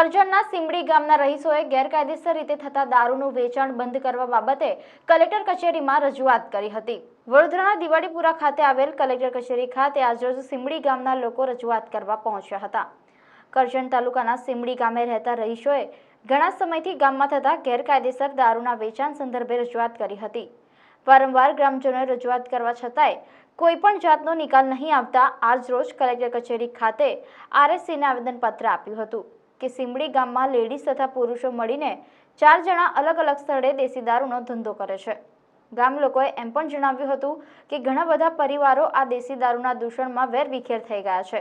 કરજણના સીમડી ગામના રહીશોએ ગેરકાયદેસર રીતે થતા દારૂનું વેચાણ બંધ કરવા બાબતે કલેક્ટર કચેરીમાં રજૂઆત કરી હતી। વડોદરાના દિવાળીપુરા ખાતે આવેલ કલેક્ટર કચેરી ખાતે આજરોજ સીમડી ગામના લોકો રજૂઆત કરવા પહોંચ્યા હતા। કરજણ તાલુકાના સીમડી ગામે રહેતા રહીશોએ ઘણા સમયથી ગામમાં થતા ગેરકાયદેસર દારૂના વેચાણ સંદર્ભે રજૂઆત કરી હતી। વારંવાર ગ્રામજનોએ રજૂઆત કરવા છતાંય કોઈપણ જાતનો નિકાલ નહીં આવતા આજરોજ કલેક્ટર કચેરી ખાતે આરએસસીને આવેદનપત્ર આપ્યું હતું કે સીમડી ગામમાં લેડીઝ તથા પુરુષો મળીને 4 જણા અલગ અલગ સ્થળે દેશી દારૂનો ધંધો કરે છે। ગામ લોકોએ એમ પણ જણાવ્યું હતું કે ઘણા બધા પરિવારો આ દેશી દારૂના દૂષણમાં વેરવિખેર થઈ ગયા છે।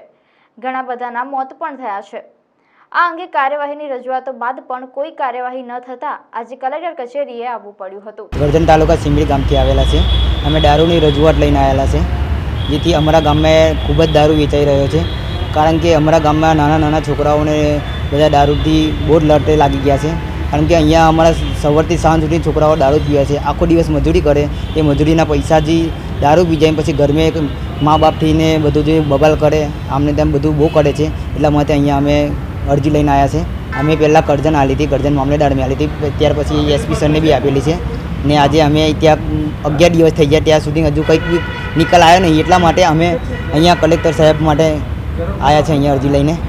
ઘણા બધાના મોત પણ થયા છે। આ અંગે કાર્યવાહીની રજૂઆતો બાદ પણ કોઈ કાર્યવાહી ન થતાં આજે કલેક્ટર કચેરીએ આવવું પડ્યું હતું। કરજણ તાલુકા સીમડી ગામથી આવેલા છે। અમે દારૂની રજૂઆત લઈને આવેલા છે, જેથી અમારા ગામમાં ખૂબ જ દારૂ વેચાઈ રહ્યો છે। કારણ કે અમારા ગામમાં નાના નાના છોકરાઓને બધા દારૂથી બહુ જ લત લાગી ગયા છે। કારણ કે અહીંયા અમારા સવારથી સાંજ સુધી છોકરાઓ દારૂ પીવે છે। આખો દિવસ મજૂરી કરે, એ મજૂરીના પૈસાથી દારૂ પી જાય, પછી ઘરમાં મા બાપ થઈને બધું જે બબાલ કરે, આમને તેમ બધું બહુ કરે છે। એટલા માટે અહીંયા અમે અરજી લઈને આવ્યા છે। અમે પહેલાં કરજણ આલી હતી, કરજણ મામલેદારને આલી હતી, ત્યાર પછી એસપી સરને બી આપેલી છે ને આજે અમે ત્યાં 11 દિવસ થઈ ગયા, ત્યાં સુધી હજુ કંઈક બી નિકાલ આવ્યો નહીં। એટલા માટે અમે અહીંયા કલેક્ટર સાહેબ માટે આવ્યા છે, અહીંયા અરજી લઈને।